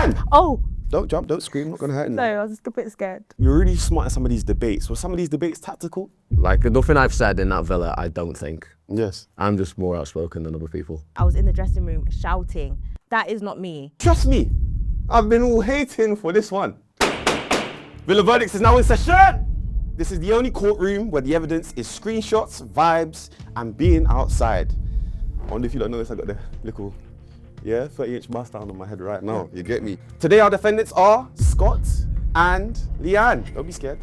Leanne! Oh! Don't jump, don't scream, not gonna hurt anyone. No, I was just a bit scared. You're really smart at some of these debates. Were some of these debates tactical? Like, nothing I've said in that villa, I don't think. Yes. I'm just more outspoken than other people. I was in the dressing room shouting. That is not me. Trust me, I've been all hating for this one. Villa Verdicts is now in session. This is the only courtroom where the evidence is screenshots, vibes, and being outside. I wonder if you don't notice I got the little, 30-inch mustache on my head right now. You get me? Today our defendants are Scott and Leanne. Don't be scared.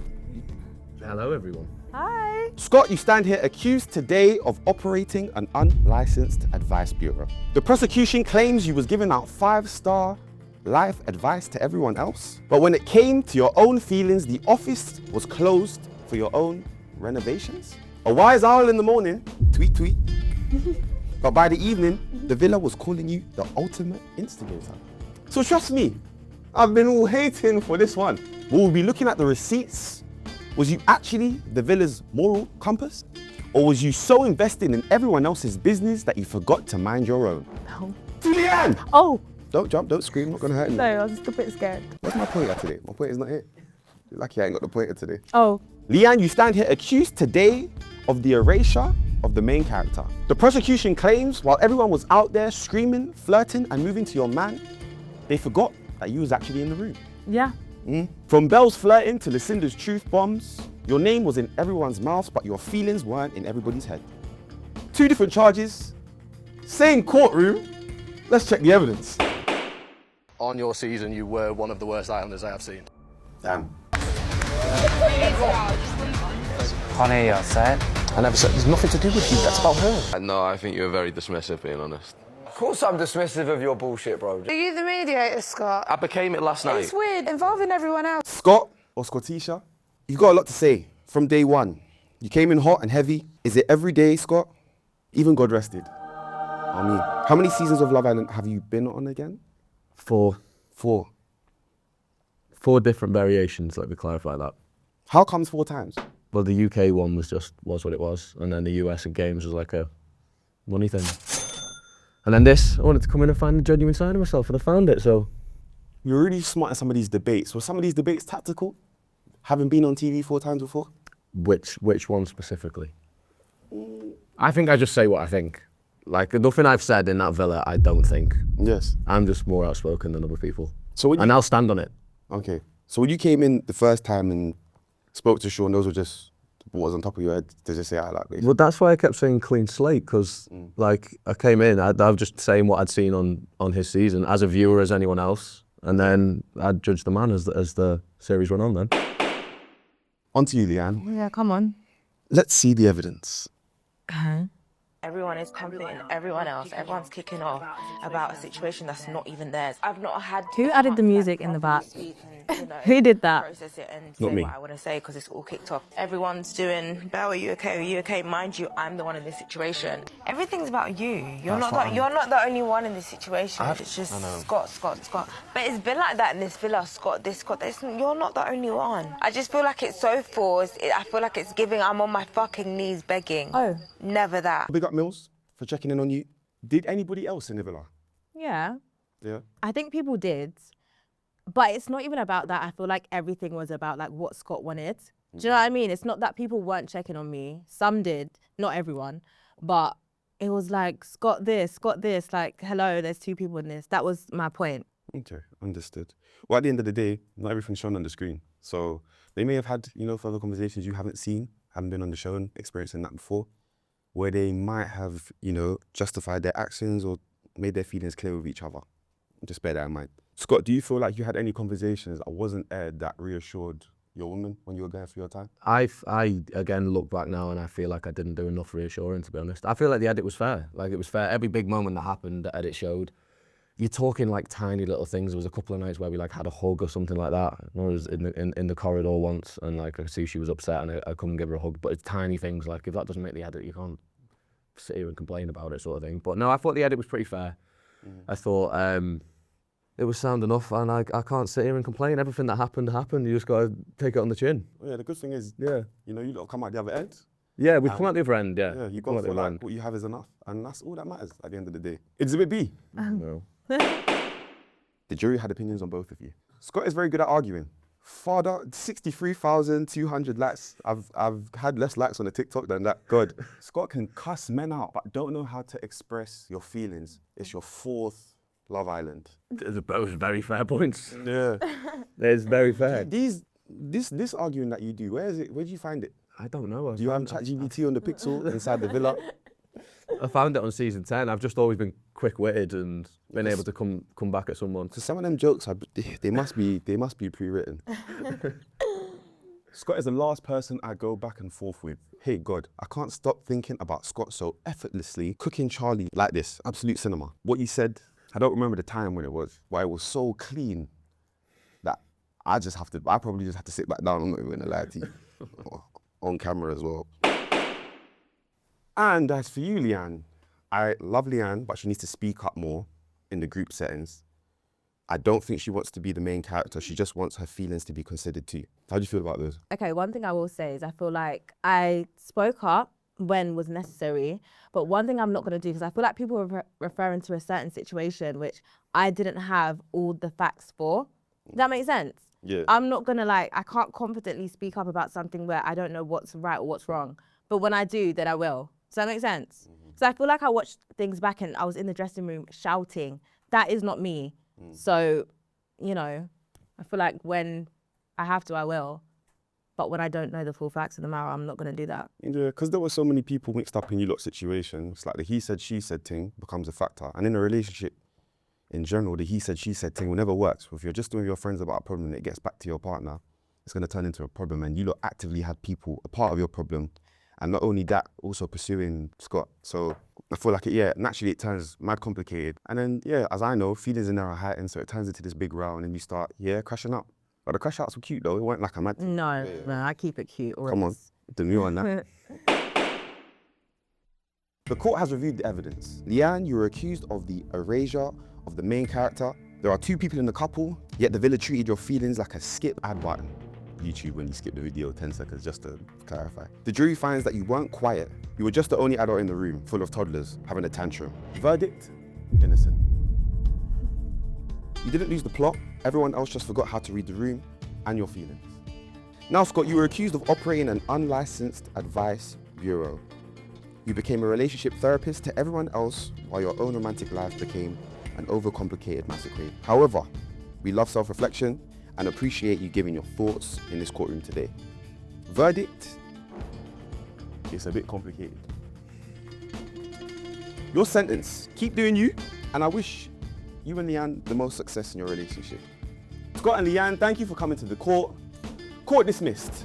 Hello, everyone. Hi. Scott, you stand here accused today of operating an unlicensed advice bureau. The prosecution claims you was giving out 5-star life advice to everyone else, but when it came to your own feelings, the office was closed for your own renovations. A wise owl in the morning, tweet tweet, but by the evening, the villa was calling you the ultimate instigator. So trust me, I've been all hating for this one. We'll be looking at the receipts. Was you actually the villa's moral compass? Or was you so invested in everyone else's business that you forgot to mind your own? No. Leanne! Oh! Don't jump, don't scream, not gonna hurt anyone. No, I was just a bit scared. Where's my pointer today? My pointer's not here. You're lucky I ain't got the pointer today. Oh. Leanne, you stand here accused today of the erasure of the main character. The prosecution claims while everyone was out there screaming, flirting, and moving to your man, they forgot that you was actually in the room. Yeah. From Belle's flirting to Lucinda's truth bombs, your name was in everyone's mouths, but your feelings weren't in everybody's head. 2 different charges, same courtroom. Let's check the evidence. On your season, you were one of the worst Islanders I have seen. Damn. Honey, you're set. I never said, there's nothing to do with you, that's about her. No, I think you were very dismissive, being honest. Of course I'm dismissive of your bullshit, bro. Are you the mediator, Scott? I became it last night. It's weird, involving everyone else. Scott or Scottisha, you've got a lot to say from day one. You came in hot and heavy. Is it every day, Scott? Even God rested. I mean, how many seasons of Love Island have you been on again? 4 4. different variations, let me clarify that. How comes 4 times? Well, the UK one was what it was, and then the US and games was like a money thing. And then this, I wanted to come in and find the genuine side of myself, and I found it, so. You're really smart at some of these debates. Were some of these debates tactical? Having been on TV 4 times before? Which one specifically? I think I just say what I think. Like, nothing I've said in that villa, I don't think. Yes. I'm just more outspoken than other people. So and I'll stand on it. Okay. So when you came in the first time and spoke to Sean, those were just what was on top of your head to just say, I like this. Well, that's why I kept saying clean slate, because like I came in, I was just saying what I'd seen on his season as a viewer, as anyone else, and then I'd judge the man as the series went on then. On to you, Leanne. Yeah, come on. Let's see the evidence. Everyone is confident in everyone else. Everyone's kicking off about a situation that's not even theirs. I've not had. Who added the music in the back? Who did that? Process it and Not say me. what I want to say because it's all kicked off. Everyone's doing, Belle, are you okay? Are you okay? Mind you, I'm the one in this situation. Everything's about you. You're not the only one in this situation. It's just Scott. But it's been like that in this villa. Scott, this, Scott, this. You're not the only one. I just feel like it's so forced. I feel like it's giving. I'm on my fucking knees begging. Oh. Never that. Big up Mills for checking in on you. Did anybody else in the villa? Yeah. Yeah. I think people did. But it's not even about that. I feel like everything was about like what Scott wanted. Do you know what I mean? It's not that people weren't checking on me. Some did, not everyone. But it was like, Scott this, like, hello, there's 2 people in this. That was my point. Okay, understood. Well, at the end of the day, not everything's shown on the screen. So they may have had, further conversations you haven't seen, haven't been on the show and experiencing that before, where they might have, justified their actions or made their feelings clear with each other. Just bear that in mind. Scott, do you feel like you had any conversations that wasn't aired that reassured your woman when you were going through your time? I again look back now and I feel like I didn't do enough reassuring, to be honest. I feel like the edit was fair. Like, it was fair. Every big moment that happened, the edit showed. You're talking like tiny little things. There was a couple of nights where we like had a hug or something like that. I was in the corridor once and like I see she was upset and I couldn't give her a hug. But it's tiny things. Like, if that doesn't make the edit, you can't sit here and complain about it, sort of thing. But no, I thought the edit was pretty fair. I thought it was sound enough, and I can't sit here and complain. Everything that happened. You just got to take it on the chin. Well, yeah, the good thing is, Yeah. you lot come out the other end. Yeah, we've come out the other end, yeah. Yeah, you Come got out to the feel other like end. what you have is enough. And that's all that matters at the end of the day. Exhibit B. No. The jury had opinions on both of you. Scott is very good at arguing. Father, 63,200 likes. I've had less likes on the TikTok than that. God. Scott can cuss men out, but don't know how to express your feelings. It's your 4th Love Island. There's both very fair points. Yeah. There's very fair. This arguing that you do, where is it? Where do you find it? I don't know. Do you have ChatGPT on the Pixel inside the villa? I found it on season 10. I've just always been quick-witted and been able to come back at someone. Because some of them jokes, they must be pre-written. Scott is the last person I go back and forth with. Hey God, I can't stop thinking about Scott so effortlessly cooking Charlie like this. Absolute cinema. What you said, I don't remember the time when it was, but it was so clean that I probably just have to sit back down. I'm not even gonna lie to you. On camera as well. And as for you, Leanne, I love Leanne, but she needs to speak up more in the group settings. I don't think she wants to be the main character. She just wants her feelings to be considered too. How do you feel about those? Okay, one thing I will say is I feel like I spoke up when was necessary, but one thing I'm not going to do, because I feel like people were referring to a certain situation which I didn't have all the facts for. Does that make sense? Yeah. I'm not going to I can't confidently speak up about something where I don't know what's right or what's wrong. But when I do, then I will. Does that make sense? So I feel like I watched things back and I was in the dressing room shouting. That is not me. So, you know, I feel like when I have to, I will. But when I don't know the full facts of the matter, I'm not going to do that. Yeah, because there were so many people mixed up in you lot situations. It's like the he said, she said thing becomes a factor. And in a relationship, in general, the he said, she said thing will never work. So if you're just doing with your friends about a problem and it gets back to your partner, it's going to turn into a problem. And you lot actively had people a part of your problem. And not only that, also pursuing Scott. So I feel like naturally it turns mad complicated. And then, as I know, feelings in there are heightened, so it turns into this big row and then you start, crashing up. But the crash outs were cute though, it weren't like a mad thing. No, I keep it cute. Come on, demure on that. The court has reviewed the evidence. Leanne, you were accused of the erasure of the main character. There are 2 people in the couple, yet the villa treated your feelings like a skip ad button. YouTube when you skip the video 10 seconds, just to clarify. The jury finds that you weren't quiet. You were just the only adult in the room, full of toddlers, having a tantrum. Verdict, innocent. You didn't lose the plot. Everyone else just forgot how to read the room and your feelings. Now, Scott, you were accused of operating an unlicensed advice bureau. You became a relationship therapist to everyone else while your own romantic life became an overcomplicated masquerade. However, we love self-reflection and appreciate you giving your thoughts in this courtroom today. Verdict, it's a bit complicated. Your sentence, keep doing you, and I wish you and Leanne the most success in your relationship. Scott and Leanne, thank you for coming to the court. Court dismissed.